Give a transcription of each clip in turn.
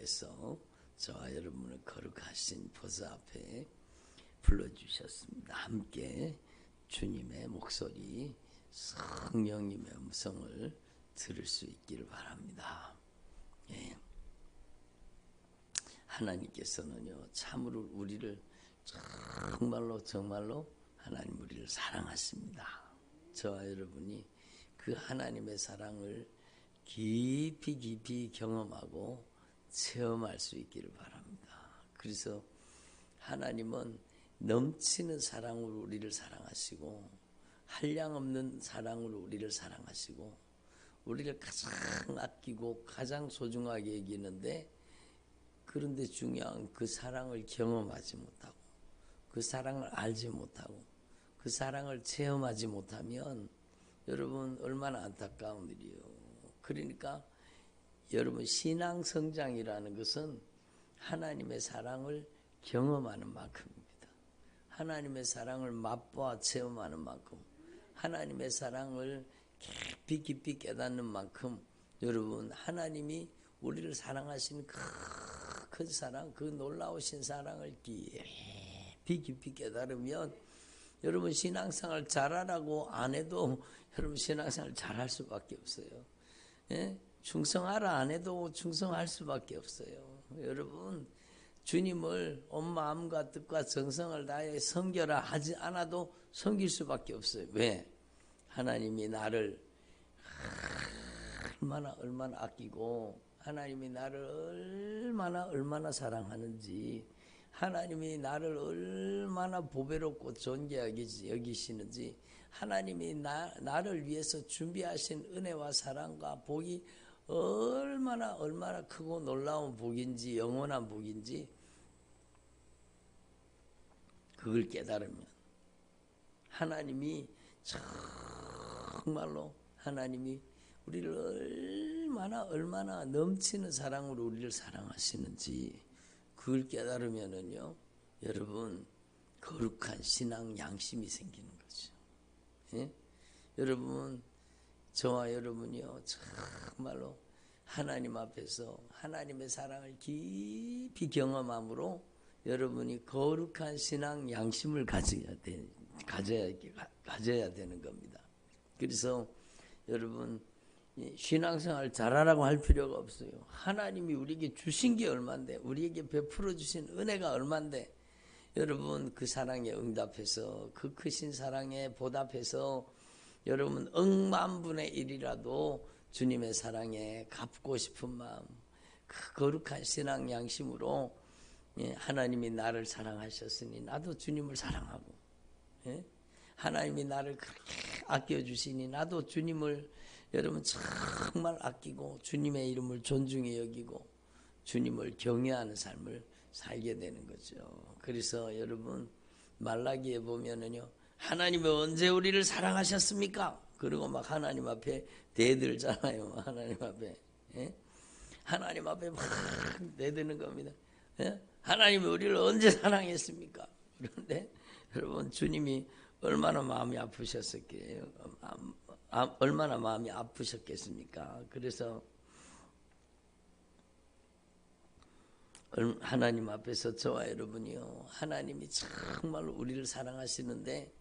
그래서 저와 여러분을 거룩하신 보좌 앞에 불러주셨습니다. 함께 주님의 목소리, 성령님의 음성을 들을 수 있기를 바랍니다. 예. 하나님께서는요, 참으로 우리를 정말로 하나님 우리를 사랑하십니다. 저와 여러분이 그 하나님의 사랑을 깊이 경험하고 체험할 수 있기를 바랍니다. 그래서 하나님은 넘치는 사랑으로 우리를 사랑하시고 한량없는 사랑으로 우리를 사랑하시고 우리를 가장 아끼고 가장 소중하게 여기는데, 그런데 중요한 그 사랑을 경험하지 못하고 그 사랑을 알지 못하고 그 사랑을 체험하지 못하면 여러분 얼마나 안타까운 일이에요. 그러니까 여러분, 신앙 성장이라는 것은 하나님의 사랑을 경험하는 만큼입니다. 하나님의 사랑을 맛보아 체험하는 만큼, 하나님의 사랑을 깊이 깨닫는 만큼 여러분, 하나님이 우리를 사랑하시는 큰 사랑, 그 놀라우신 사랑을 깊이 깨달으면 여러분, 신앙생활 잘하라고 안 해도 여러분 신앙생활 잘할 수밖에 없어요. 예? 충성하라 안 해도 충성할 수밖에 없어요. 여러분, 주님을 온 마음과 뜻과 정성을 다해 섬겨라 하지 않아도 섬길 수밖에 없어요. 왜? 하나님이 나를 얼마나 아끼고 하나님이 나를 얼마나 사랑하는지, 하나님이 나를 얼마나 보배롭고 존귀하게 여기시는지, 하나님이 나를 위해서 준비하신 은혜와 사랑과 복이 얼마나 크고 놀라운 복인지, 영원한 복인지, 그걸 깨달으면 하나님이 정말로 하나님이 우리를 얼마나 넘치는 사랑으로 우리를 사랑하시는지 그걸 깨달으면은요, 여러분, 거룩한 신앙 양심이 생기는 거죠. 예? 여러분, 저와 여러분이요, 정말로 하나님 앞에서 하나님의 사랑을 깊이 경험함으로 여러분이 거룩한 신앙 양심을 가져야 되는 겁니다. 그래서 여러분, 신앙생활 잘하라고 할 필요가 없어요. 하나님이 우리에게 주신 게 얼만데, 우리에게 베풀어 주신 은혜가 얼만데, 여러분 그 사랑에 응답해서, 그 크신 사랑에 보답해서 여러분 억만분의 1이라도 주님의 사랑에 갚고 싶은 마음, 그 거룩한 신앙 양심으로 하나님이 나를 사랑하셨으니 나도 주님을 사랑하고, 하나님이 나를 그렇게 아껴주시니 나도 주님을 여러분 정말 아끼고 주님의 이름을 존중히 여기고 주님을 경외하는 삶을 살게 되는 거죠. 그래서 여러분, 말라기에 보면은요, 하나님이 언제 우리를 사랑하셨습니까? 그리고 막 하나님 앞에 대들잖아요. 하나님 앞에, 하나님 앞에 막 대드는 겁니다. 하나님이 우리를 언제 사랑했습니까? 그런데 여러분, 주님이 얼마나 마음이 아프셨을게요. 얼마나 마음이 아프셨겠습니까? 그래서 하나님 앞에서 저와 여러분이요, 하나님이 정말로 우리를 사랑하시는데,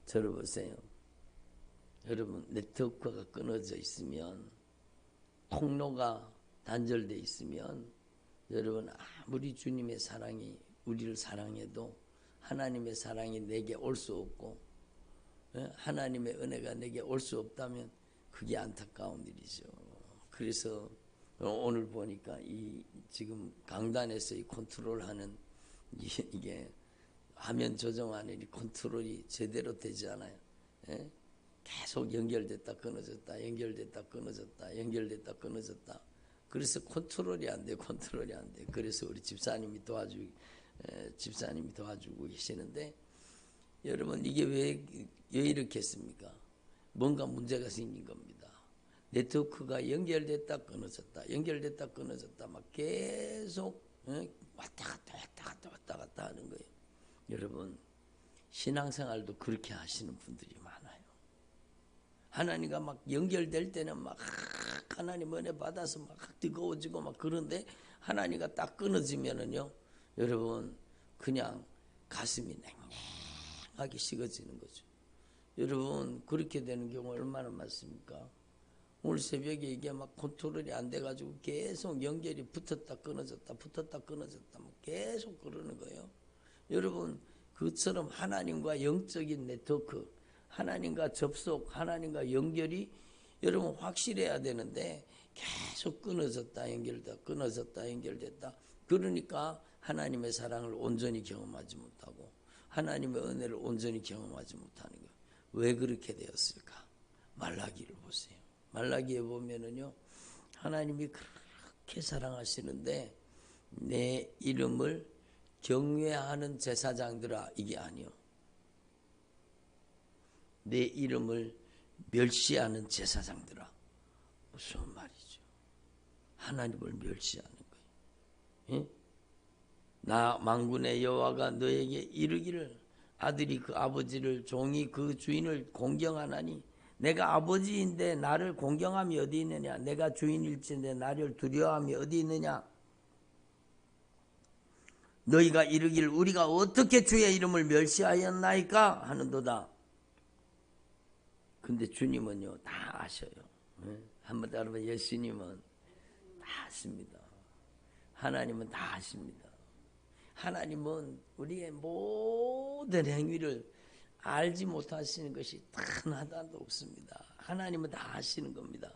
저를 보세요. 여러분, 네트워크가 끊어져 있으면, 통로가 단절되어 있으면 여러분, 아무리 주님의 사랑이 우리를 사랑해도 하나님의 사랑이 내게 올 수 없고 하나님의 은혜가 내게 올 수 없다면 그게 안타까운 일이죠. 그래서 오늘 보니까 이 지금 강단에서 이 컨트롤하는 이게 화면 조정하는 이 컨트롤이 제대로 되지 않아요. 계속 연결됐다 끊어졌다, 연결됐다 끊어졌다, 연결됐다 끊어졌다. 그래서 컨트롤이 안 돼. 그래서 우리 집사님이 도와주고 계시는데, 여러분, 이게 왜 이렇게 했습니까? 뭔가 문제가 생긴 겁니다. 네트워크가 연결됐다 끊어졌다 막 계속 왔다 갔다 하는 거예요. 여러분, 신앙생활도 그렇게 하시는 분들이 많아요. 하나님과 막 연결될 때는 막 하나님 은혜 받아서 막 뜨거워지고 막 그런데 하나님과 딱 끊어지면은요, 여러분 그냥 가슴이 냉랭하게 식어지는 거죠. 여러분 그렇게 되는 경우 얼마나 많습니까? 오늘 새벽에 이게 막 컨트롤이 안 돼가지고 계속 연결이 붙었다 끊어졌다 붙었다 끊어졌다 뭐 계속 그러는 거예요. 여러분 그처럼 하나님과 영적인 네트워크, 하나님과 접속, 하나님과 연결이 여러분 확실해야 되는데 계속 끊어졌다 연결됐다 끊어졌다 연결됐다. 그러니까 하나님의 사랑을 온전히 경험하지 못하고 하나님의 은혜를 온전히 경험하지 못하는 거예요. 왜 그렇게 되었을까? 말라기를 보세요. 말라기에 보면은요, 하나님이 그렇게 사랑하시는데 내 이름을 경외하는 제사장들아, 이게 아니요. 내 이름을 멸시하는 제사장들아. 무슨 말이죠? 하나님을 멸시하는 거예요. 예? 나 만군의 여호와가 너에게 이르기를 아들이 그 아버지를 종이 그 주인을 공경하나니 내가 아버지인데 나를 공경함이 어디 있느냐? 내가 주인일진데 나를 두려워함이 어디 있느냐? 너희가 이르기를 우리가 어떻게 주의 이름을 멸시하였나이까 하는도다. 근데 주님은요 다 아셔요. 한번 따라봐. 예수님은 다 아십니다. 하나님은 다 아십니다. 하나님은 우리의 모든 행위를 알지 못하시는 것이 단 하나도 없습니다. 하나님은 다 아시는 겁니다.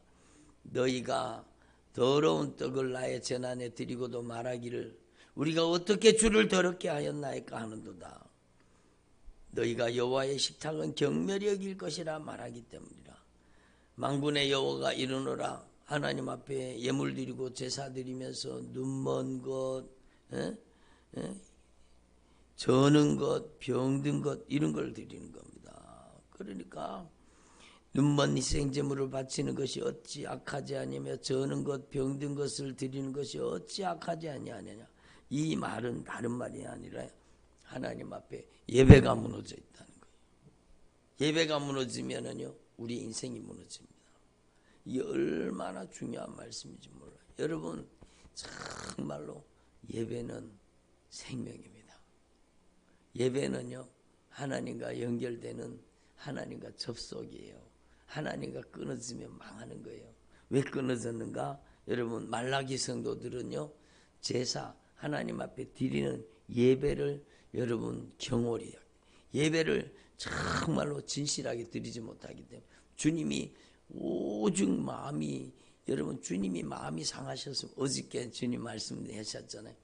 너희가 더러운 떡을 나의 전안에 드리고도 말하기를 우리가 어떻게 주를 더럽게 하였나이까 하는도다. 너희가 여호와의 식탁은 경멸히 여길 것이라 말하기 때문이라. 만군의 여호와가 이르노라. 하나님 앞에 예물 드리고 제사 드리면서 눈먼 것, 저는 것, 병든 것 이런 걸 드리는 겁니다. 그러니까 눈먼 희생제물을 바치는 것이 어찌 악하지 아니며 저는 것, 병든 것을 드리는 것이 어찌 악하지 아니하느냐. 이 말은 다른 말이 아니라 하나님 앞에 예배가 무너져 있다는 거예요. 예배가 무너지면은요 우리 인생이 무너집니다. 이게 얼마나 중요한 말씀인지 몰라요. 여러분 정말로 예배는 생명입니다. 예배는요 하나님과 연결되는 하나님과 접속이에요. 하나님과 끊어지면 망하는 거예요. 왜 끊어졌는가? 여러분 말라기 성도들은요 제사 하나님 앞에 드리는 예배를 여러분 경홀히 해요. 예배를 정말로 진실하게 드리지 못하기 때문에 주님이 오직 마음이 여러분 주님이 마음이 상하셨으면 어저께 주님 말씀하셨잖아요.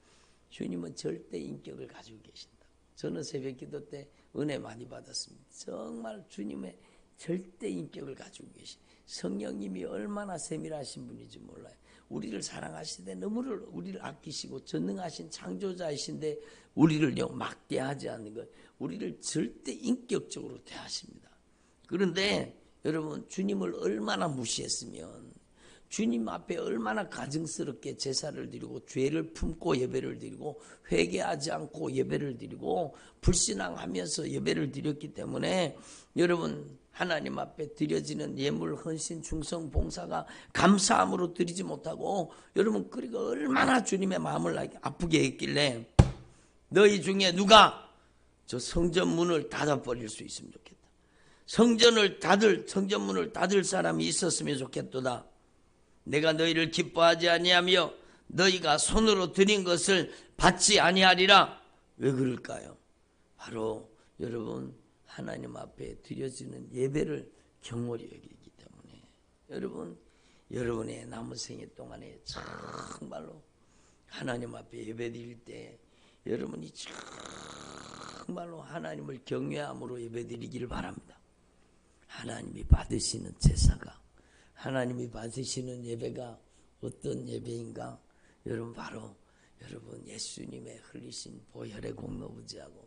주님은 절대 인격을 가지고 계신다. 저는 새벽 기도 때 은혜 많이 받았습니다. 정말 주님의 절대 인격을 가지고 계신 성령님이 얼마나 세밀하신 분인지 몰라요. 우리를 사랑하시되 너무를 우리를 아끼시고 전능하신 창조자이신데 우리를요 막대하지 않는 것, 우리를 절대 인격적으로 대하십니다. 그런데 여러분 주님을 얼마나 무시했으면 주님 앞에 얼마나 가증스럽게 제사를 드리고 죄를 품고 예배를 드리고 회개하지 않고 예배를 드리고 불신앙하면서 예배를 드렸기 때문에 여러분 하나님 앞에 드려지는 예물 헌신 충성 봉사가 감사함으로 드리지 못하고 여러분 그리고 얼마나 주님의 마음을 아프게 했길래 너희 중에 누가 저 성전 문을 닫아버릴 수 있으면 좋겠다. 성전 문을 닫을 사람이 있었으면 좋겠도다. 내가 너희를 기뻐하지 아니하며 너희가 손으로 드린 것을 받지 아니하리라. 왜 그럴까요? 바로 여러분 하나님 앞에 드려지는 예배를 경홀히 여기기 때문에 여러분 여러분의 남은 생애 동안에 정말로 하나님 앞에 예배 드릴 때 여러분이 정말로 하나님을 경외함으로 예배 드리기를 바랍니다. 하나님이 받으시는 제사가 하나님이 받으시는 예배가 어떤 예배인가? 여러분 바로 여러분 예수님의 흘리신 보혈의 공로부지하고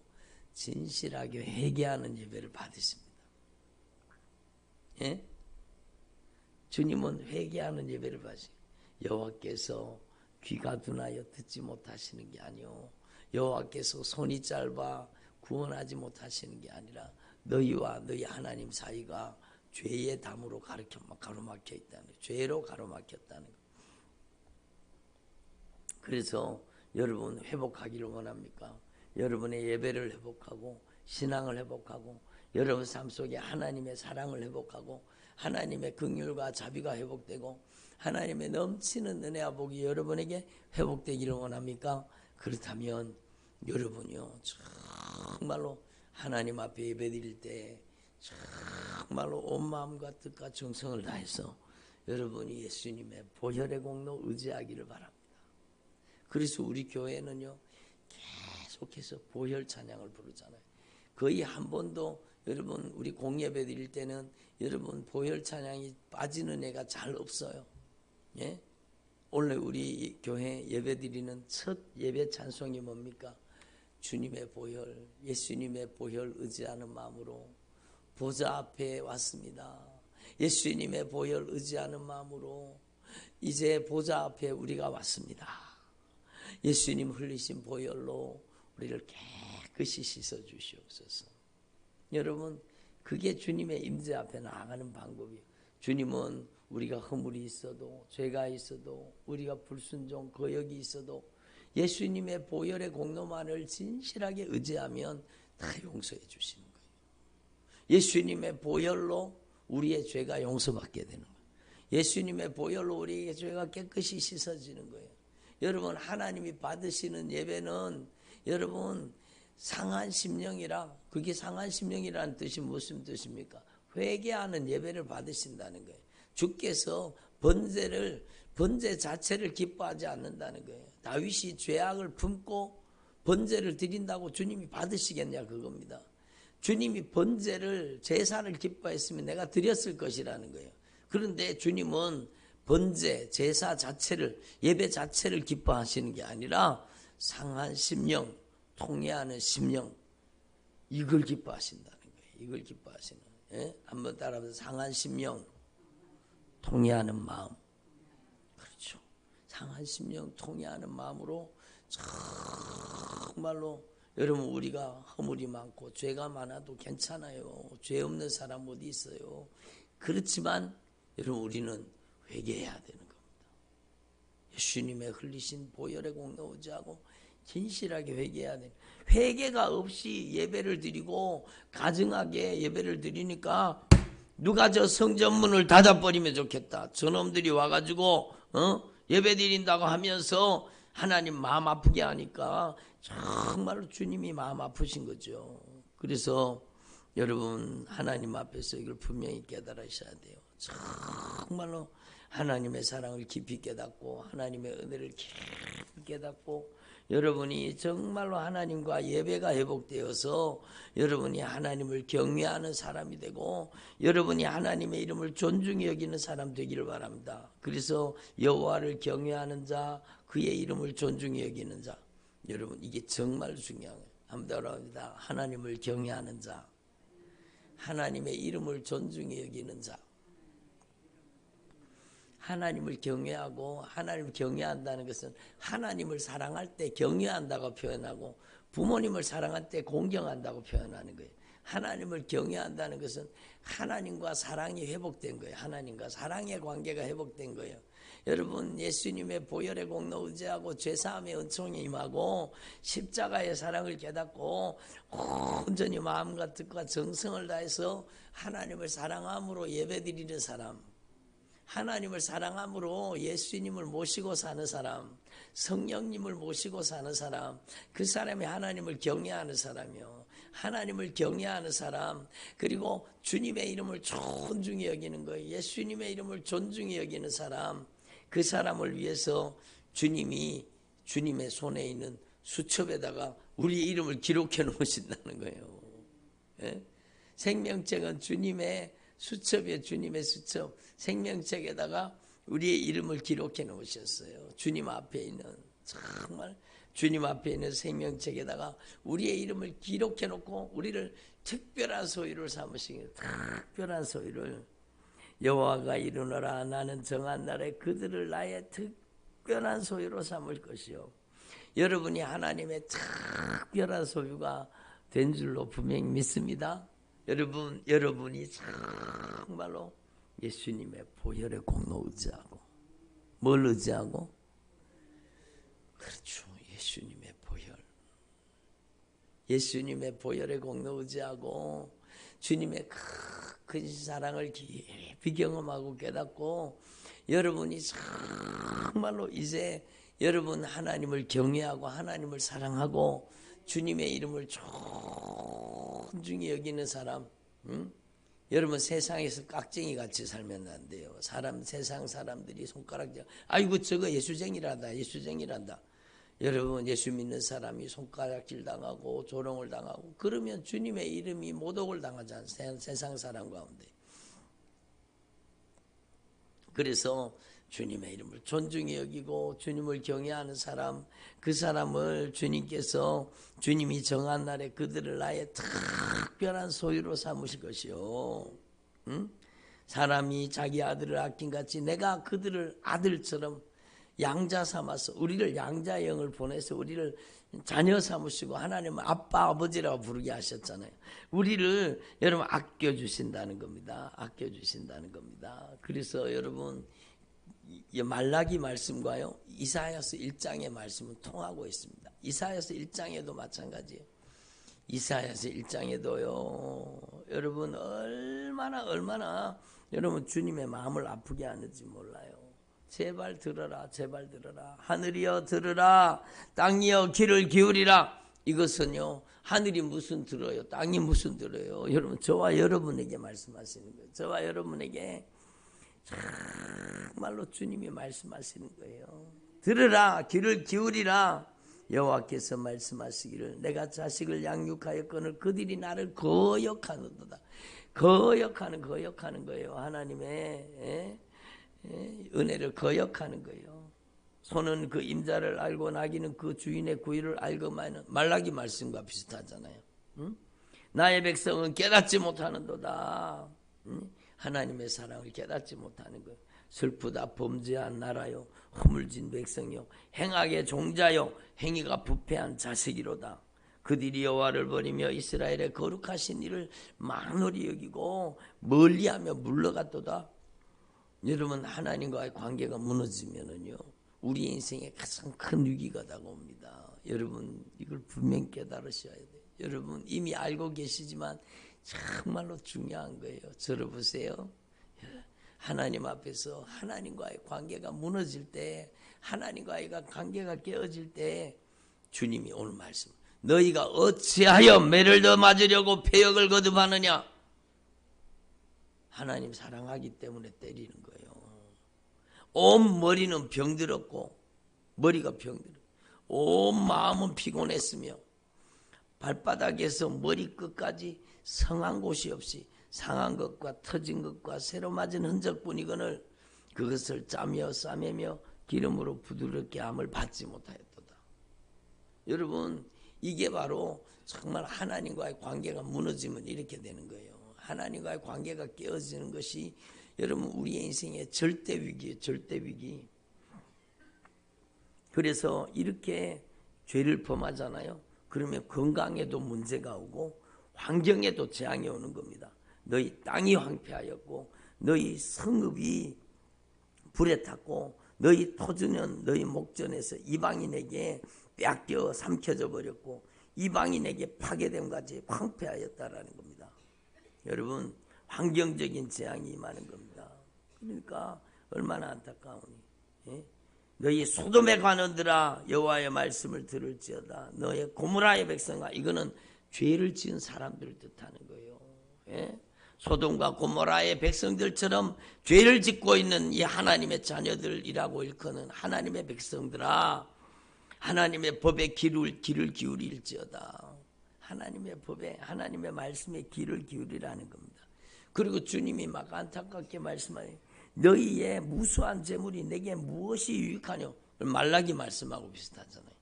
진실하게 회개하는 예배를 받으십니다. 예? 주님은 회개하는 예배를 받으십니다. 여호와께서 귀가 둔하여 듣지 못하시는 게 아니요 여호와께서 손이 짧아 구원하지 못하시는 게 아니라 너희와 너희 하나님 사이가 죄의 담으로 가로막혀 있다는 거예요. 죄로 가로막혔다는 거예요. 그래서 여러분 회복하기를 원합니까? 여러분의 예배를 회복하고 신앙을 회복하고 여러분 삶 속에 하나님의 사랑을 회복하고 하나님의 긍휼과 자비가 회복되고 하나님의 넘치는 은혜와 복이 여러분에게 회복되기를 원합니까? 그렇다면 여러분이요 정말로 하나님 앞에 예배드릴 때 정말로 온 마음과 뜻과 정성을 다해서 여러분이 예수님의 보혈의 공로 의지하기를 바랍니다. 그래서 우리 교회는요 계속해서 보혈 찬양을 부르잖아요. 거의 한 번도 여러분 우리 공예배 드릴 때는 여러분 보혈 찬양이 빠지는 애가 잘 없어요. 예? 원래 우리 교회 예배 드리는 첫 예배 찬송이 뭡니까? 주님의 보혈, 예수님의 보혈 의지하는 마음으로 보좌 앞에 왔습니다. 예수님의 보혈 의지하는 마음으로 이제 보좌 앞에 우리가 왔습니다. 예수님 흘리신 보혈로 우리를 깨끗이 씻어 주시옵소서. 여러분 그게 주님의 임재 앞에 나아가는 방법이에요. 주님은 우리가 허물이 있어도 죄가 있어도 우리가 불순종 거역이 있어도 예수님의 보혈의 공로만을 진실하게 의지하면 다 용서해 주시는 거예요. 예수님의 보혈로 우리의 죄가 용서받게 되는 거예요. 예수님의 보혈로 우리의 죄가 깨끗이 씻어지는 거예요. 여러분 하나님이 받으시는 예배는 여러분 상한 심령이라 그게 상한 심령이라는 뜻이 무슨 뜻입니까? 회개하는 예배를 받으신다는 거예요. 주께서 번제 자체를 기뻐하지 않는다는 거예요. 다윗이 죄악을 품고 번제를 드린다고 주님이 받으시겠냐 그겁니다. 주님이 번제를 제사를 기뻐했으면 내가 드렸을 것이라는 거예요. 그런데 주님은 번제 제사 자체를 예배 자체를 기뻐하시는 게 아니라 상한 심령 통회하는 심령 이걸 기뻐하신다는 거예요. 이걸 기뻐하시는 예? 한번 따라해서 상한 심령 통회하는 마음. 그렇죠. 상한 심령 통회하는 마음으로 정말로 여러분 우리가 허물이 많고 죄가 많아도 괜찮아요. 죄 없는 사람 어디 있어요. 그렇지만 여러분 우리는 회개해야 되는 겁니다. 예수님의 흘리신 보혈의 공로 의지하고 진실하게 회개해야 돼요. 회개가 없이 예배를 드리고 가증하게 예배를 드리니까 누가 저 성전문을 닫아버리면 좋겠다. 저놈들이 와가지고 예배 드린다고 하면서 하나님 마음 아프게 하니까 정말로 주님이 마음 아프신 거죠. 그래서 여러분 하나님 앞에서 이걸 분명히 깨달으셔야 돼요. 정말로 하나님의 사랑을 깊이 깨닫고 하나님의 은혜를 깊이 깨닫고 여러분이 정말로 하나님과 예배가 회복되어서 여러분이 하나님을 경외하는 사람이 되고 여러분이 하나님의 이름을 존중히 여기는 사람 되기를 바랍니다. 그래서 여호와를 경외하는 자 그의 이름을 존중히 여기는 자 여러분 이게 정말 중요한 거예요. 한번 따라합니다. 하나님을 경외하는 자 하나님의 이름을 존중히 여기는 자 하나님을 경외하고 하나님을 경외한다는 것은 하나님을 사랑할 때 경외한다고 표현하고 부모님을 사랑할 때 공경한다고 표현하는 거예요. 하나님을 경외한다는 것은 하나님과 사랑이 회복된 거예요. 하나님과 사랑의 관계가 회복된 거예요. 여러분 예수님의 보혈의 공로 의지하고 죄사함의 은총에 임하고 십자가의 사랑을 깨닫고 온전히 마음과 뜻과 정성을 다해서 하나님을 사랑함으로 예배드리는 사람 하나님을 사랑함으로 예수님을 모시고 사는 사람 성령님을 모시고 사는 사람 그 사람이 하나님을 경외하는 사람이요. 하나님을 경외하는 사람 그리고 주님의 이름을 존중히 여기는 거예요. 예수님의 이름을 존중히 여기는 사람 그 사람을 위해서 주님이 주님의 손에 있는 수첩에다가 우리의 이름을 기록해 놓으신다는 거예요. 예? 생명책은 주님의 수첩이에요. 주님의 수첩 생명책에다가 우리의 이름을 기록해 놓으셨어요. 주님 앞에 있는 정말 주님 앞에 있는 생명책에다가 우리의 이름을 기록해 놓고 우리를 특별한 소유를 삼으시기를 특별한 소유를 여호와가 이르노라 나는 정한 날에 그들을 나의 특별한 소유로 삼을 것이요. 여러분이 하나님의 특별한 소유가 된 줄로 분명히 믿습니다. 여러분이 정말로 예수님의 보혈의 공로 의지하고 뭘 의지하고? 그렇죠. 예수님의 보혈의 공로 의지하고 주님의 큰 사랑을 깊이 경험하고 깨닫고 여러분이 정말로 이제 여러분 하나님을 경외하고 하나님을 사랑하고 주님의 이름을 존중히 여기는 사람, 여러분 세상에서 깍쟁이 같이 살면 안 돼요. 세상 사람들이 손가락질, 아이고 저거 예수쟁이란다. 여러분 예수 믿는 사람이 손가락질 당하고 조롱을 당하고 그러면 주님의 이름이 모독을 당하잖아요. 세상 사람 가운데. 그래서 주님의 이름을 존중히 여기고 주님을 경외하는 사람, 그 사람을 주님께서 주님이 정한 날에 그들을 나의 특별한 소유로 삼으실 것이요. 사람이 자기 아들을 아낀같이 내가 그들을 아들처럼 양자 삼아서 우리를 양자의 영을 보내서 우리를 자녀 삼으시고 하나님은 아빠 아버지라고 부르게 하셨잖아요. 우리를 여러분 아껴주신다는 겁니다. 그래서 여러분 말라기 말씀과요 이사야서 1장의 말씀은 통하고 있습니다. 이사야서 1장에도 마찬가지예요. 이사야서 1장에도요 여러분 얼마나 여러분 주님의 마음을 아프게 하는지 몰라요. 제발 들어라. 하늘이여 들으라. 땅이여 귀를 기울이라. 이것은요 하늘이 무슨 들어요, 땅이 무슨 들어요. 여러분 저와 여러분에게 말씀하시는 거예요. 저와 여러분에게 정말로 주님이 말씀하시는 거예요. 들으라, 귀를 기울이라. 여호와께서 말씀하시기를 내가 자식을 양육하였거늘 그들이 나를 거역하는도다. 거역하는 거예요. 하나님의 은혜를 거역하는 거예요. 소는 그 임자를 알고 나귀는 그 주인의 구의를 알고만은 말라기 말씀과 비슷하잖아요. 나의 백성은 깨닫지 못하는도다. 하나님의 사랑을 깨닫지 못하는 거예요. 슬프다 범죄한 나라요 허물진 백성이요 행악의 종자요 행위가 부패한 자식이로다. 그들이 여호와를 버리며 이스라엘의 거룩하신 이를 만홀히 여기고 멀리하며 물러갔도다. 여러분 하나님과의 관계가 무너지면은요 우리 인생에 가장 큰 위기가 다가옵니다. 여러분 이걸 분명히 깨달으셔야 돼요. 여러분 이미 알고 계시지만 정말로 중요한 거예요. 들어보세요. 하나님 앞에서 하나님과의 관계가 무너질 때, 하나님과의 관계가 깨어질 때 주님이 오늘 말씀, 너희가 어찌하여 매를 더 맞으려고 패역을 거듭하느냐. 하나님 사랑하기 때문에 때리는 거예요. 온 머리는 병들었고, 머리가 병들어, 온 마음은 피곤했으며 발바닥에서 머리끝까지 성한 곳이 없이 상한 것과 터진 것과 새로 맞은 흔적뿐이거늘 그것을 짜며 싸매며 기름으로 부드럽게 함을 받지 못하였도다. 여러분 이게 바로 정말 하나님과의 관계가 무너지면 이렇게 되는 거예요. 하나님과의 관계가 깨어지는 것이 여러분 우리의 인생의 절대 위기예요. 절대 위기. 그래서 이렇게 죄를 범하잖아요. 그러면 건강에도 문제가 오고 환경에도 재앙이 오는 겁니다. 너희 땅이 황폐하였고 너희 성읍이 불에 탔고 너희 토지는 너희 목전에서 이방인에게 뺏겨 삼켜져 버렸고 이방인에게 파괴됨까지 황폐하였다라는 겁니다. 여러분 환경적인 재앙이 임하는 겁니다. 그러니까 얼마나 안타까우니. 너희 소돔의 관원들아 여호와의 말씀을 들을지어다. 너의 고모라의 백성아. 이거는 죄를 지은 사람들을 뜻하는 거예요. 소돔과 고모라의 백성들처럼 죄를 짓고 있는 이 하나님의 자녀들이라고 일컫는 하나님의 백성들아, 하나님의 법에 귀를 기울일지어다. 하나님의 법에, 하나님의 말씀에 귀를 기울이라는 겁니다. 그리고 주님이 막 안타깝게 말씀하세요. 너희의 무수한 재물이 내게 무엇이 유익하뇨? 말라기 말씀하고 비슷하잖아요.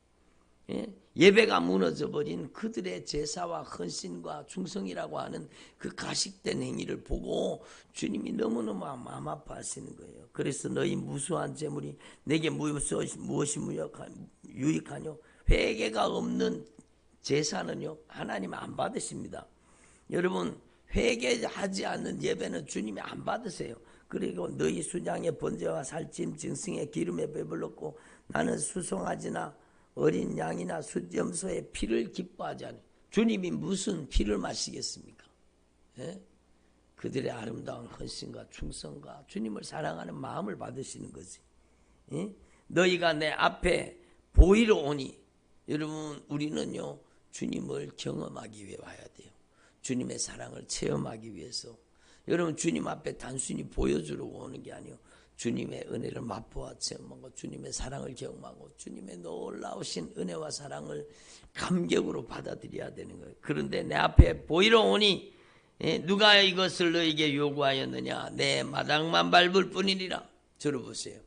예배가 무너져버린 그들의 제사와 헌신과 충성이라고 하는 그 가식된 행위를 보고 주님이 너무너무 마음 아파하시는 거예요. 그래서 너희 무수한 재물이 내게 무엇이 유익하뇨? 회개가 없는 제사는요 하나님 안 받으십니다. 여러분 회개하지 않는 예배는 주님이 안 받으세요. 그리고 너희 수장의 번제와 살찜 증승의 기름에 배불렀고 나는 수송아지나 어린 양이나 숫염소의 피를 기뻐하지 않아요. 주님이 무슨 피를 마시겠습니까? 예? 그들의 아름다운 헌신과 충성과 주님을 사랑하는 마음을 받으시는 거지. 예? 너희가 내 앞에 보이러 오니, 여러분 우리는요 주님을 경험하기 위해 와야 돼요. 주님의 사랑을 체험하기 위해서. 여러분 주님 앞에 단순히 보여주려고 오는 게 아니에요. 주님의 은혜를 맛보아 체험하고 주님의 사랑을 경험하고 주님의 놀라우신 은혜와 사랑을 감격으로 받아들여야 되는 거예요. 그런데 내 앞에 보이러 오니 누가 이것을 너에게 요구하였느냐? 내 마당만 밟을 뿐이니라. 들어보세요.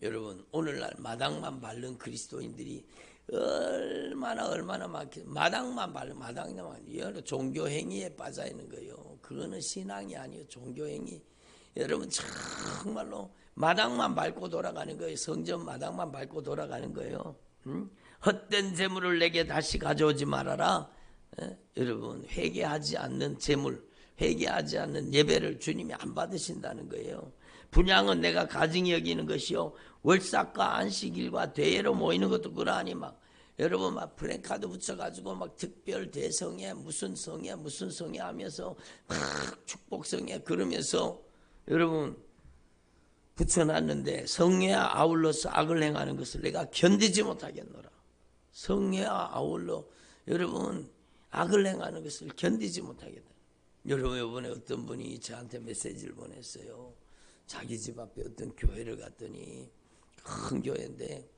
여러분 오늘날 마당만 밟는 그리스도인들이 얼마나 많게 마당만 밟는 마당만 종교 행위에 빠져 있는 거예요. 그거는 신앙이 아니에요. 종교 행위. 여러분 정말로 마당만 밟고 돌아가는 거예요. 성전 마당만 밟고 돌아가는 거예요. 헛된 재물을 내게 다시 가져오지 말아라. 여러분 회개하지 않는 재물, 회개하지 않는 예배를 주님이 안 받으신다는 거예요. 분향은 내가 가증히 여기는 것이요 월삭과 안식일과 대회로 모이는 것도 그러하니 막 여러분 막 플래카드 붙여가지고 막 특별 대성회 무슨 성회 하면서 막 축복성회 그러면서 여러분 붙여놨는데 성회와 아울러서 악을 행하는 것을 내가 견디지 못하겠노라. 성회와 아울러 여러분 악을 행하는 것을 견디지 못하겠다. 여러분 이번에 어떤 분이 저한테 메시지를 보냈어요. 자기 집 앞에 어떤 교회를 갔더니 큰 교회인데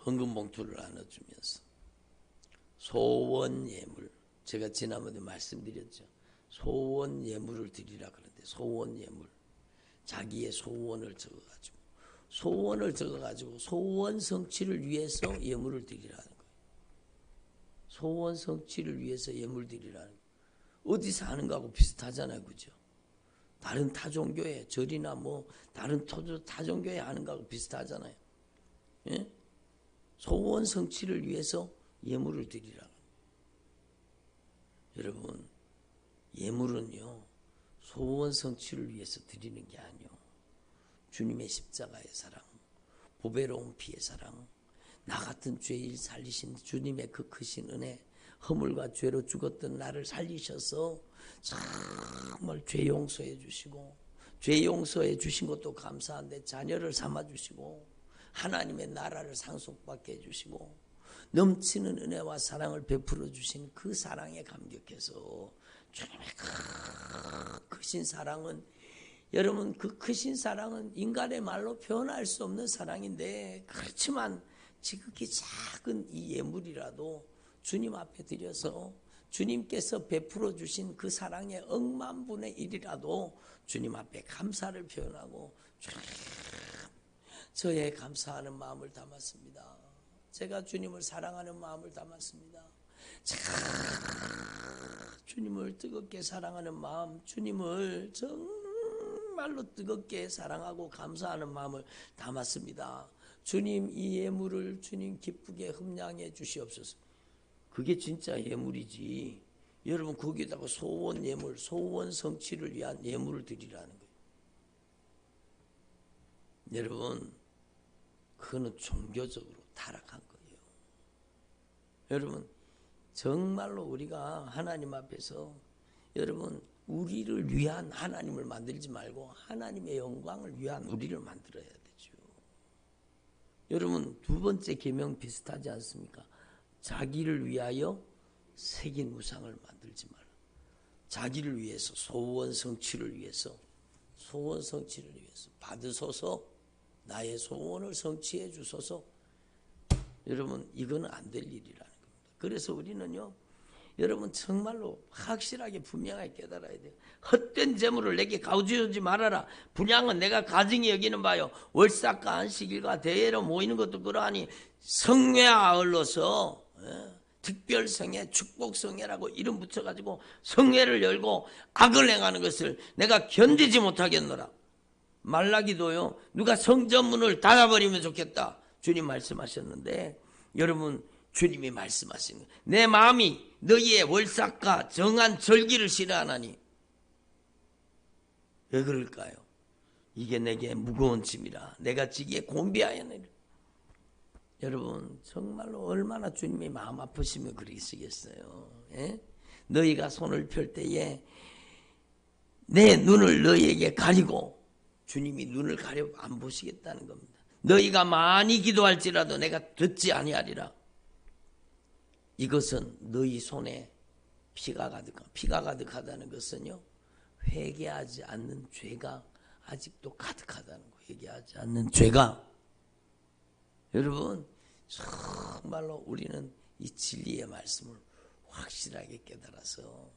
헌금 봉투를 나눠주면서 소원 예물, 제가 지난번에 말씀드렸죠. 소원 예물을 드리라 그러는데 소원 예물, 자기의 소원을 적어가지고 소원 성취를 위해서 예물을 드리라는 거예요. 소원 성취를 위해서 예물 드리라는 거예요. 어디서 하는 거하고 비슷하잖아요, 그죠? 다른 타종교회 절이나 뭐 다른 타종교회 하는 거하고 비슷하잖아요. 예? 소원 성취를 위해서 예물을 드리라. 여러분 예물은요 소원 성취를 위해서 드리는 게 아니요. 주님의 십자가의 사랑, 보배로운 피의 사랑, 나 같은 죄인 살리신 주님의 그 크신 은혜, 허물과 죄로 죽었던 나를 살리셔서 정말 죄 용서해 주시고 죄 용서해 주신 것도 감사한데 자녀를 삼아 주시고 하나님의 나라를 상속받게 해주시고 넘치는 은혜와 사랑을 베풀어 주신 그 사랑에 감격해서 주님의 크신 사랑은 여러분 그 크신 사랑은 인간의 말로 표현할 수 없는 사랑인데 그렇지만 지극히 작은 이 예물이라도 주님 앞에 드려서 주님께서 베풀어 주신 그 사랑의 억만분의 1이라도 주님 앞에 감사를 표현하고 저의 감사하는 마음을 담았습니다. 제가 주님을 사랑하는 마음을 담았습니다. 주님을 뜨겁게 사랑하는 마음, 주님을 정말로 뜨겁게 사랑하고 감사하는 마음을 담았습니다. 주님 이 예물을 주님 기쁘게 흠양해 주시옵소서. 그게 진짜 예물이지. 여러분 거기다가 소원 예물, 소원 성취를 위한 예물을 드리라는 거예요. 여러분 그거는 종교적으로 타락한 거예요. 여러분 정말로 우리가 하나님 앞에서 여러분 우리를 위한 하나님을 만들지 말고 하나님의 영광을 위한 우리를 만들어야 되죠. 여러분 두 번째 계명 비슷하지 않습니까? 자기를 위하여 새긴 우상을 만들지 마라. 자기를 위해서 소원 성취를 위해서 받으소서 나의 소원을 성취해 주소서. 여러분 이거는 안 될 일이라는 겁니다. 그래서 우리는요 여러분 정말로 확실하게 분명하게 깨달아야 돼요. 헛된 재물을 내게 가져오지 말아라. 분향은 내가 가증히 여기는 바요 월삭과 안식일과 대회로 모이는 것도 그러하니 성회와 아울러서 특별성회 축복성회라고 이름 붙여가지고 성회를 열고 악을 행하는 것을 내가 견디지 못하겠노라. 말라기도요 누가 성전문을 닫아버리면 좋겠다 주님 말씀하셨는데 여러분 주님이 말씀하시는 거예요. 내 마음이 너희의 월삭과 정한 절기를 싫어하나니. 왜 그럴까요? 이게 내게 무거운 짐이라 내가 지기에 곤비하였느니라. 여러분 정말로 얼마나 주님이 마음 아프시면 그러시겠어요. 예? 너희가 손을 펼 때에 내 눈을 너희에게 가리고, 주님이 눈을 가려 안 보시겠다는 겁니다. 너희가 많이 기도할지라도 내가 듣지 아니하리라. 이것은 너희 손에 피가 가득하다는 것은요, 회개하지 않는 죄가 아직도 가득하다는 거예요. 회개하지 않는 죄가. 여러분 정말로 우리는 이 진리의 말씀을 확실하게 깨달아서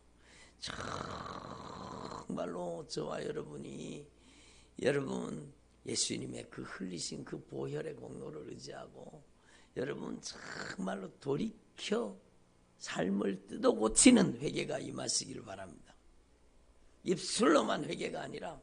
정말로 저와 여러분이 여러분 예수님의 그 흘리신 그 보혈의 공로를 의지하고 여러분 정말로 돌이켜 삶을 뜯어 고치는 회개가 임하시기를 바랍니다. 입술로만 회개가 아니라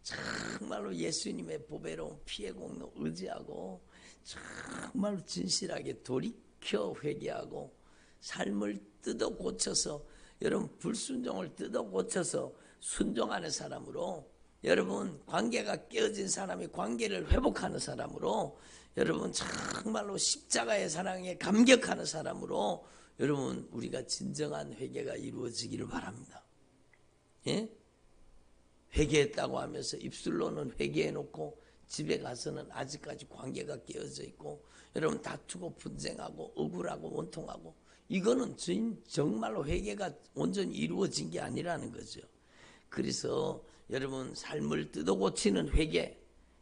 정말로 예수님의 보배로운 피의 공로 의지하고 정말로 진실하게 돌이켜 회개하고 삶을 뜯어 고쳐서 여러분 불순종을 뜯어 고쳐서 순종하는 사람으로, 여러분 관계가 깨어진 사람이 관계를 회복하는 사람으로, 여러분 정말로 십자가의 사랑에 감격하는 사람으로 여러분 우리가 진정한 회개가 이루어지기를 바랍니다. 예? 회개했다고 하면서 입술로는 회개해놓고 집에 가서는 아직까지 관계가 깨어져 있고 여러분 다투고 분쟁하고 억울하고 원통하고, 이거는 정말로 회개가 온전히 이루어진 게 아니라는 거죠. 그래서 여러분 삶을 뜯어 고치는 회개,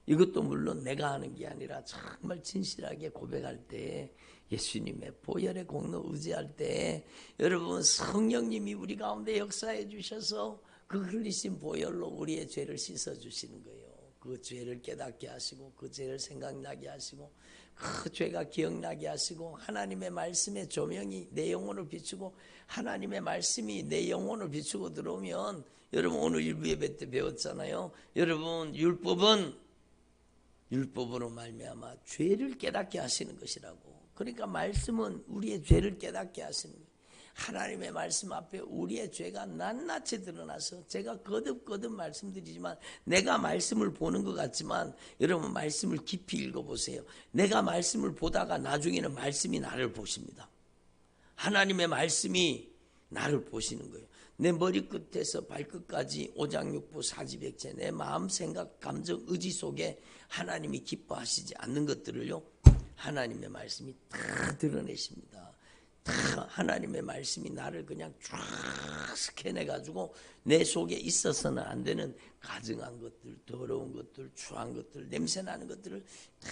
이것도 물론 내가 하는 게 아니라 정말 진실하게 고백할 때, 예수님의 보혈의 공로 의지할 때 여러분 성령님이 우리 가운데 역사해 주셔서 그 흘리신 보혈로 우리의 죄를 씻어 주시는 거예요. 그 죄를 깨닫게 하시고 그 죄를 생각나게 하시고 그 죄가 기억나게 하시고, 하나님의 말씀의 조명이 내 영혼을 비추고 하나님의 말씀이 내 영혼을 비추고 들어오면, 여러분 오늘 일부 예배 때 배웠잖아요. 여러분 율법으로 말미암아 죄를 깨닫게 하시는 것이라고. 그러니까 말씀은 우리의 죄를 깨닫게 하시는 거예요. 하나님의 말씀 앞에 우리의 죄가 낱낱이 드러나서, 제가 거듭 말씀드리지만 내가 말씀을 보는 것 같지만 여러분 말씀을 깊이 읽어보세요. 내가 말씀을 보다가 나중에는 말씀이 나를 보십니다. 하나님의 말씀이 나를 보시는 거예요. 내 머리끝에서 발끝까지 오장육부 사지백체, 내 마음 생각 감정 의지 속에 하나님이 기뻐하시지 않는 것들을요, 하나님의 말씀이 다 드러내십니다. 다 하나님의 말씀이 나를 그냥 쫙 스캔해가지고 내 속에 있어서는 안 되는 가증한 것들, 더러운 것들, 추한 것들, 냄새나는 것들을 다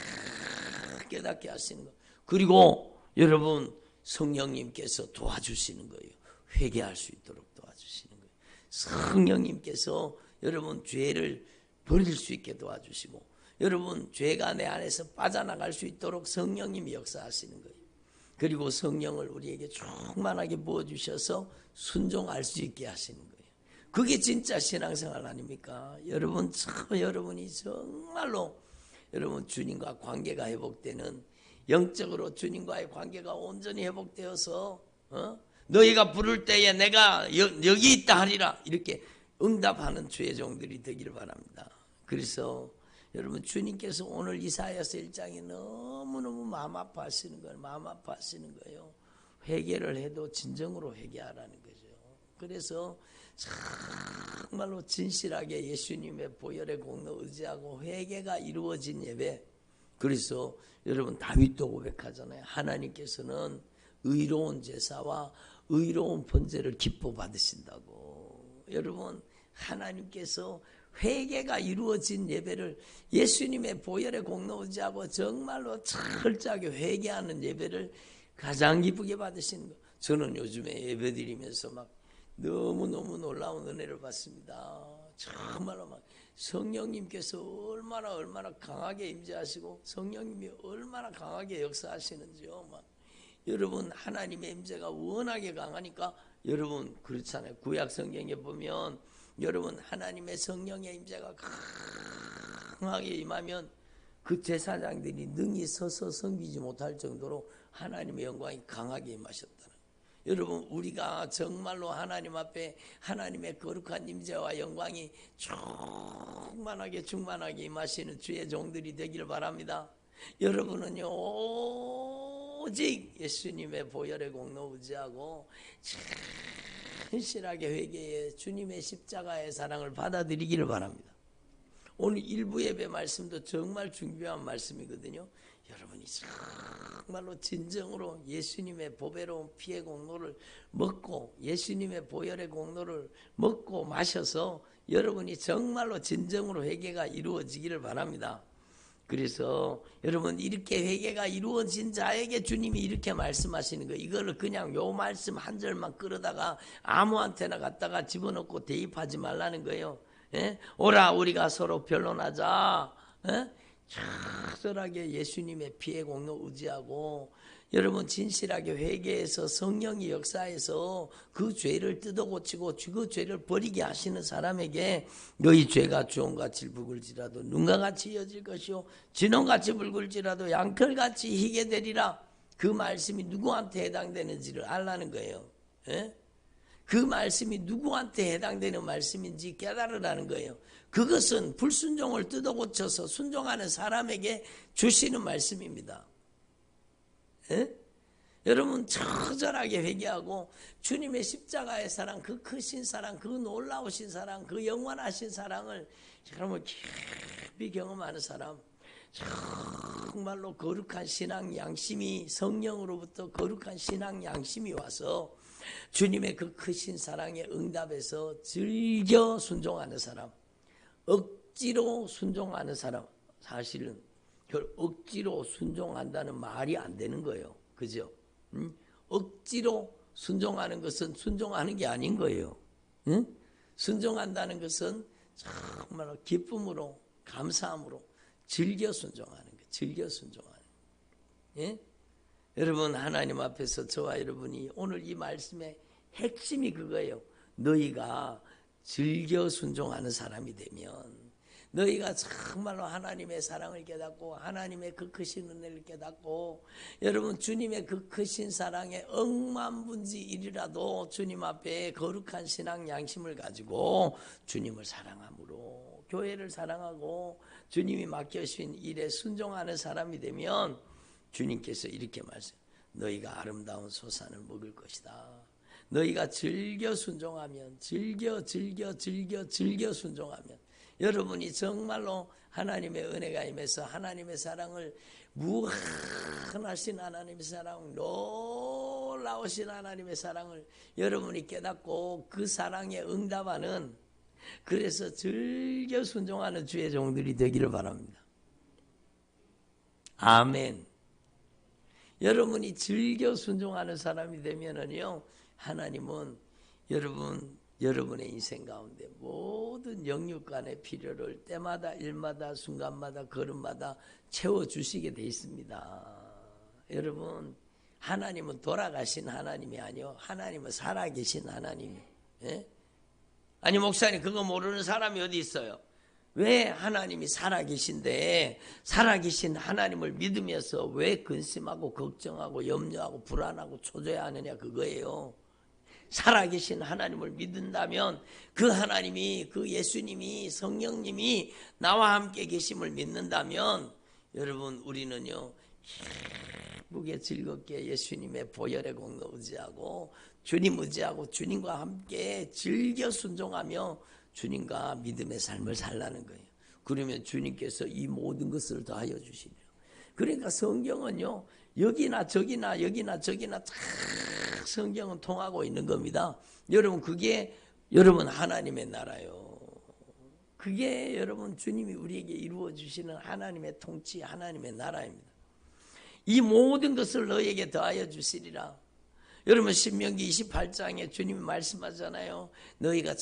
깨닫게 하시는 거예요. 그리고 여러분 성령님께서 도와주시는 거예요. 회개할 수 있도록 도와주시는 거예요. 성령님께서 여러분 죄를 버릴 수 있게 도와주시고, 여러분 죄가 내 안에서 빠져나갈 수 있도록 성령님이 역사하시는 거예요. 그리고 성령을 우리에게 충만하게 부어주셔서 순종할 수 있게 하시는 거예요. 그게 진짜 신앙생활 아닙니까? 여러분 여러분이 정말로 여러분 주님과 관계가 회복되는, 영적으로 주님과의 관계가 온전히 회복되어서 너희가 부를 때에 내가 여기 있다 하리라, 이렇게 응답하는 주의 종들이 되기를 바랍니다. 그래서 여러분 주님께서 오늘 이사야서 1장에 너무너무 마음 아파하시는 거예요. 회개를 해도 진정으로 회개하라는 거죠. 그래서 정말로 진실하게 예수님의 보혈의 공로 의지하고 회개가 이루어진 예배. 그래서 여러분 다윗도 고백하잖아요. 하나님께서는 의로운 제사와 의로운 번제를 기뻐 받으신다고. 여러분 하나님께서 회개가 이루어진 예배를, 예수님의 보혈의 공로 의지하고 정말로 철저하게 회개하는 예배를 가장 기쁘게 받으시는 거. 저는 요즘에 예배 드리면서 막 너무너무 놀라운 은혜를 받습니다. 정말로 막 성령님께서 얼마나 강하게 임재하시고 성령님이 얼마나 강하게 역사하시는지요. 막 여러분 하나님의 임재가 워낙에 강하니까, 여러분 그렇잖아요. 구약 성경에 보면 여러분 하나님의 성령의 임재가 강하게 임하면 그 제사장들이 능히 서서 섬기지 못할 정도로 하나님의 영광이 강하게 임하셨다는. 여러분, 우리가 정말로 하나님 앞에 하나님의 거룩한 임재와 영광이 충만하게 임하시는 주의 종들이 되기를 바랍니다. 여러분은요, 오직 예수님의 보혈의 공로 의지하고 신실하게 회개해 주님의 십자가의 사랑을 받아들이기를 바랍니다. 오늘 일부 예배 말씀도 정말 중요한 말씀이거든요. 여러분이 정말로 진정으로 예수님의 보배로운 피의 공로를 먹고 예수님의 보혈의 공로를 먹고 마셔서 여러분이 정말로 진정으로 회개가 이루어지기를 바랍니다. 그래서 여러분, 이렇게 회개가 이루어진 자에게 주님이 이렇게 말씀하시는 거예요. 이거를 그냥 요 말씀 한 절만 끌어다가 아무한테나 갖다가 집어넣고 대입하지 말라는 거예요. 예? 오라 우리가 서로 변론하자. 예? 철저하게 예수님의 피의 공로 의지하고 여러분 진실하게 회개해서 성령이 역사해서 그 죄를 뜯어고치고 그 죄를 버리게 하시는 사람에게 너희 죄가 주홍같이 붉을지라도 눈과같이 이어질 것이요 진홍같이 붉을지라도 양털같이 희게 되리라. 그 말씀이 누구한테 해당되는지를 알라는 거예요. 예? 그 말씀이 누구한테 해당되는 말씀인지 깨달으라는 거예요. 그것은 불순종을 뜯어고쳐서 순종하는 사람에게 주시는 말씀입니다. 예? 여러분 처절하게 회개하고 주님의 십자가의 사랑, 그 크신 사랑, 그 놀라우신 사랑, 그 영원하신 사랑을 여러분 깊이 경험하는 사람, 정말로 거룩한 신앙 양심이 성령으로부터 거룩한 신앙 양심이 와서 주님의 그 크신 사랑에 응답해서 즐겨 순종하는 사람, 억지로 순종하는 사람, 사실은 억지로 순종한다는 말이 안 되는 거예요. 그죠? 억지로 순종하는 것은 순종하는 게 아닌 거예요. 순종한다는 것은 정말 기쁨으로 감사함으로 즐겨 순종하는 거예요. 즐겨 순종하는 거예요. 예? 여러분, 하나님 앞에서 저와 여러분이 오늘 이 말씀의 핵심이 그거예요. 너희가 즐겨 순종하는 사람이 되면, 너희가 정말로 하나님의 사랑을 깨닫고 하나님의 그 크신 은혜를 깨닫고 여러분 주님의 그 크신 사랑에 억만분지 1이라도 주님 앞에 거룩한 신앙 양심을 가지고 주님을 사랑함으로 교회를 사랑하고 주님이 맡겨주신 일에 순종하는 사람이 되면 주님께서 이렇게 말씀, 너희가 아름다운 소산을 먹을 것이다. 너희가 즐겨 순종하면, 즐겨 순종하면, 여러분이 정말로 하나님의 은혜가 임해서 하나님의 사랑을, 무한하신 하나님의 사랑, 놀라우신 하나님의 사랑을 여러분이 깨닫고 그 사랑에 응답하는, 그래서 즐겨 순종하는 주의 종들이 되기를 바랍니다. 아멘. 여러분이 즐겨 순종하는 사람이 되면은요, 하나님은 여러분의 인생 가운데 모든 영육간의 필요를 때마다 일마다 순간마다 걸음마다 채워주시게 돼 있습니다. 여러분, 하나님은 돌아가신 하나님이 아니요, 하나님은 살아계신 하나님이. 예? 아니 목사님, 그거 모르는 사람이 어디 있어요? 왜 하나님이 살아계신데 살아계신 하나님을 믿으면서 왜 근심하고 걱정하고 염려하고 불안하고 초조해하느냐, 그거예요. 살아계신 하나님을 믿는다면 그 하나님이, 그 예수님이, 성령님이 나와 함께 계심을 믿는다면 여러분, 우리는요 기쁘게 즐겁게 예수님의 보혈의 공로 의지하고 주님 의지하고 주님과 함께 즐겨 순종하며 주님과 믿음의 삶을 살라는 거예요. 그러면 주님께서 이 모든 것을 더하여 주시리라. 그러니까 성경은요, 여기나 저기나 다 성경은 통하고 있는 겁니다. 여러분, 그게 여러분 하나님의 나라요. 그게 여러분 주님이 우리에게 이루어 주시는 하나님의 통치, 하나님의 나라입니다. 이 모든 것을 너에게 더하여 주시리라. 여러분, 신명기 28장에 주님이 말씀하잖아요. 너희가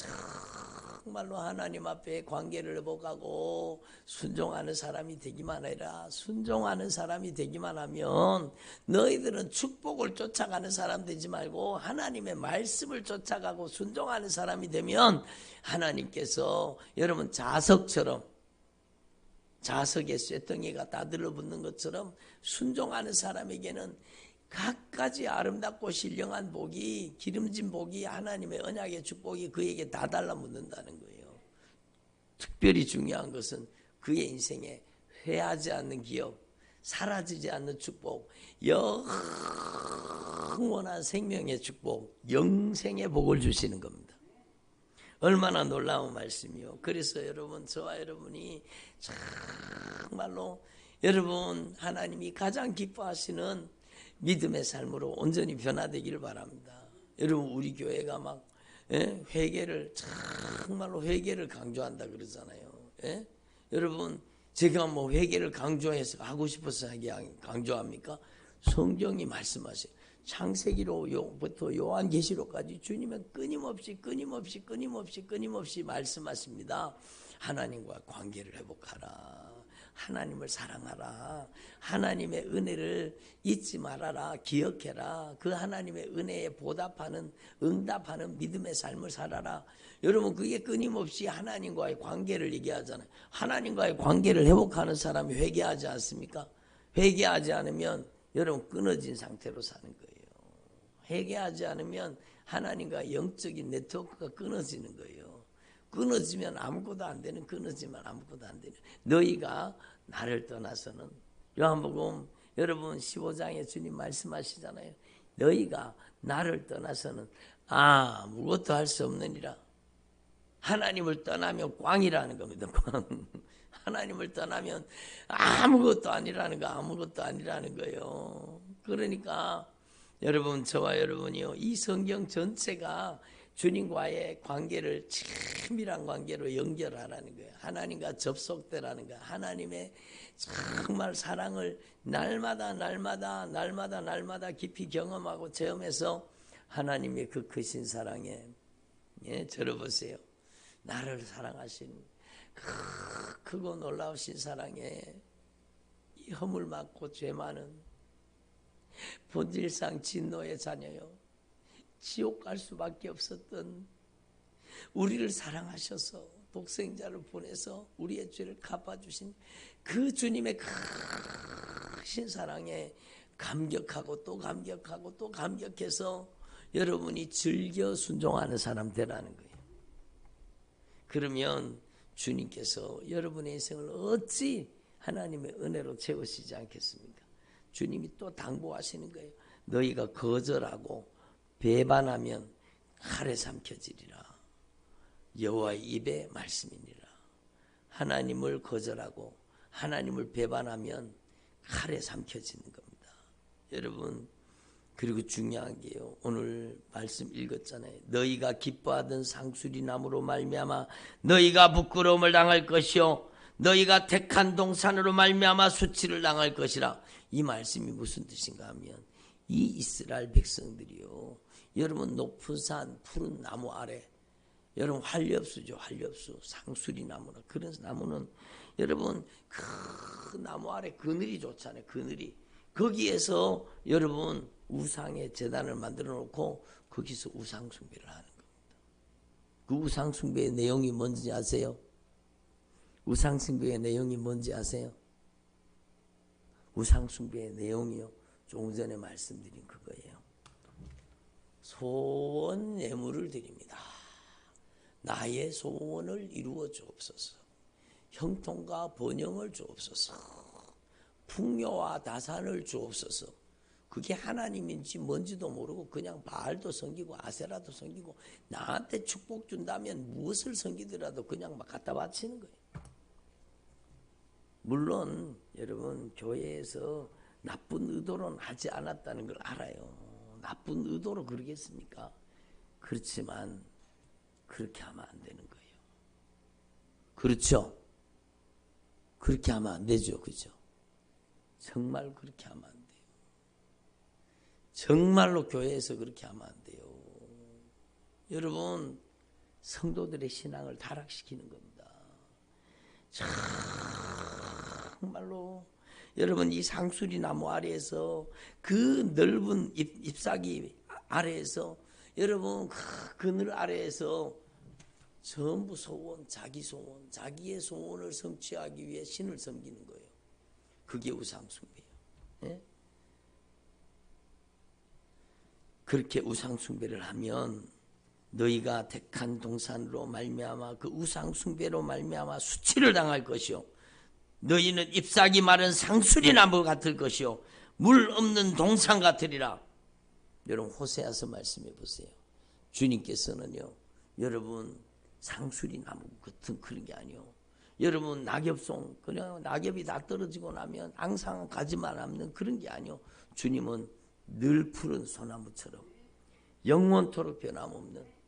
정말로 하나님 앞에 관계를 회복하고 순종하는 사람이 되기만 해라. 순종하는 사람이 되기만 하면 너희들은 축복을 쫓아가는 사람 되지 말고 하나님의 말씀을 쫓아가고 순종하는 사람이 되면 하나님께서 여러분 자석처럼 자석에 쇠덩이가 다 들러붙는 것처럼 순종하는 사람에게는 갖가지 아름답고 신령한 복이, 기름진 복이, 하나님의 언약의 축복이 그에게 다 달라붙는다는 거예요. 특별히 중요한 것은 그의 인생에 회하지 않는 기업, 사라지지 않는 축복, 영원한 생명의 축복, 영생의 복을 주시는 겁니다. 얼마나 놀라운 말씀이요. 그래서 여러분, 저와 여러분이 정말로 여러분 하나님이 가장 기뻐하시는 믿음의 삶으로 온전히 변화되기를 바랍니다. 여러분, 우리 교회가 막 회개를, 정말로 회개를 강조한다 그러잖아요. 여러분, 제가 뭐 회개를 강조해서 하고 싶어서 강조합니까? 성경이 말씀하세요. 창세기로부터 요한계시록까지 주님은 끊임없이 말씀하십니다. 하나님과 관계를 회복하라. 하나님을 사랑하라. 하나님의 은혜를 잊지 말아라. 기억해라. 그 하나님의 은혜에 보답하는, 응답하는 믿음의 삶을 살아라. 여러분, 그게 끊임없이 하나님과의 관계를 얘기하잖아요. 하나님과의 관계를 회복하는 사람이 회개하지 않습니까? 회개하지 않으면 여러분 끊어진 상태로 사는 거예요. 회개하지 않으면 하나님과 영적인 네트워크가 끊어지는 거예요. 끊어지면 아무것도 안 되는, 끊어지면 아무것도 안 되는. 너희가 나를 떠나서는, 요한복음 여러분 15장에 주님 말씀하시잖아요. 너희가 나를 떠나서는 아무것도 할 수 없느니라. 하나님을 떠나면 꽝이라는 겁니다. 꽝. 하나님을 떠나면 아무것도 아니라는 거예요. 그러니까 여러분, 저와 여러분이요, 이 성경 전체가 주님과의 관계를 친밀한 관계로 연결하라는 거예요. 하나님과 접속되라는 거예요. 하나님의 정말 사랑을 날마다 깊이 경험하고 체험해서 하나님의 그 크신 사랑에 들어보세요. 나를 사랑하신 크고 놀라우신 사랑에 이 허물 많고 죄 많은 본질상 진노의 자녀요, 지옥 갈 수밖에 없었던 우리를 사랑하셔서 독생자를 보내서 우리의 죄를 갚아주신 그 주님의 크신 사랑에 감격하고 또 감격해서 여러분이 즐겨 순종하는 사람 되라는 거예요. 그러면 주님께서 여러분의 인생을 어찌 하나님의 은혜로 채우시지 않겠습니까? 주님이 또 당부하시는 거예요. 너희가 거절하고 배반하면 칼에 삼켜지리라. 여호와의 입의 말씀이니라. 하나님을 거절하고 하나님을 배반하면 칼에 삼켜지는 겁니다. 여러분, 그리고 중요한 게요, 오늘 말씀 읽었잖아요. 너희가 기뻐하던 상수리 나무로 말미암아 너희가 부끄러움을 당할 것이요 너희가 택한 동산으로 말미암아 수치를 당할 것이라. 이 말씀이 무슨 뜻인가 하면, 이 이스라엘 백성들이요, 여러분 높은 산 푸른 나무 아래, 여러분 활렵수죠. 활렵수, 상수리 나무나 그런 나무는 여러분 그 나무 아래 그늘이 좋잖아요. 그늘이. 거기에서 여러분 우상의 제단을 만들어 놓고 거기서 우상 숭배를 하는 겁니다. 그 우상 숭배의 내용이 뭔지 아세요? 우상 숭배의 내용이 뭔지 아세요? 우상 숭배의 내용이요, 조금 전에 말씀드린 그거예요. 소원 예물을 드립니다. 나의 소원을 이루어 주옵소서. 형통과 번영을 주옵소서. 풍요와 다산을 주옵소서. 그게 하나님인지 뭔지도 모르고 그냥 바알도 섬기고 아세라도 섬기고, 나한테 축복 준다면 무엇을 섬기더라도 그냥 막 갖다 바치는 거예요. 물론 여러분, 교회에서 나쁜 의도로는 하지 않았다는 걸 알아요. 나쁜 의도로 그러겠습니까? 그렇지만 그렇게 하면 안 되는 거예요. 그렇죠? 그렇게 하면 안 되죠. 그죠? 정말 그렇게 하면 안 돼요. 정말로 교회에서 그렇게 하면 안 돼요. 여러분, 성도들의 신앙을 타락시키는 겁니다. 정말로 여러분, 이 상수리 나무 아래에서, 그 넓은 잎사귀 아래에서, 여러분 그 그늘 아래에서 전부 소원, 자기 소원, 자기의 소원을 성취하기 위해 신을 섬기는 거예요. 그게 우상숭배예요. 예? 그렇게 우상숭배를 하면 너희가 택한 동산으로 말미암아 그 우상숭배로 말미암아 수치를 당할 것이요, 너희는 잎사귀 마른 상수리 나무 같을 것이요 물 없는 동산 같으리라. 여러분 호세아서 말씀해 보세요. 주님께서는요, 여러분 상수리 나무 같은 그런 게 아니요, 여러분 낙엽송, 그냥 낙엽이 다 떨어지고 나면 항상 가지만 남는 그런 게 아니요, 주님은 늘 푸른 소나무처럼 영원토록 변함없는,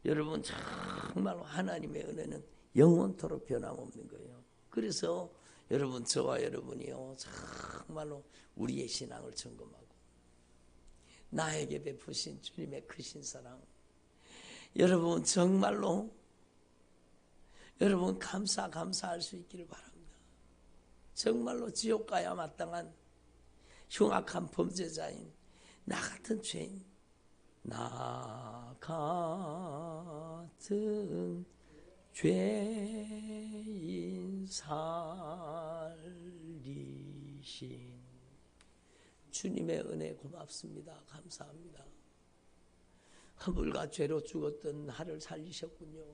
여러분 정말로 하나님의 은혜는 영원토록 변함없는 거예요. 그래서 여러분 저와 여러분이요, 정말로 우리의 신앙을 점검하고 나에게 베푸신 주님의 크신 사랑, 여러분 정말로 여러분 감사할 수 있기를 바랍니다. 정말로 지옥 가야 마땅한 흉악한 범죄자인 나 같은 죄인, 나 같은 죄인 살리신 주님의 은혜 고맙습니다. 감사합니다. 허물과 죄로 죽었던 나를 살리셨군요.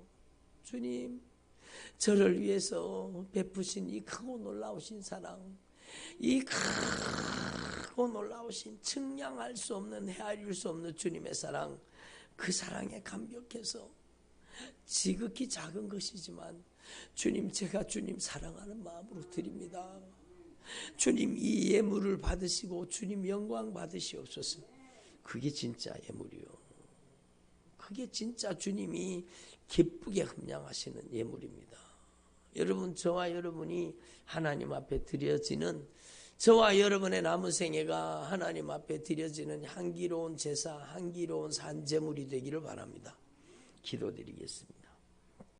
주님, 저를 위해서 베푸신 이 크고 놀라우신 사랑, 이 크고 놀라우신 측량할 수 없는, 헤아릴 수 없는 주님의 사랑, 그 사랑에 감격해서 지극히 작은 것이지만 주님, 제가 주님 사랑하는 마음으로 드립니다. 주님 이 예물을 받으시고 주님 영광 받으시옵소서. 그게 진짜 예물이요. 그게 진짜 주님이 기쁘게 흠양하시는 예물입니다. 여러분, 저와 여러분이 하나님 앞에 드려지는, 저와 여러분의 남은 생애가 하나님 앞에 드려지는 향기로운 제사, 향기로운 산제물이 되기를 바랍니다. 기도드리겠습니다.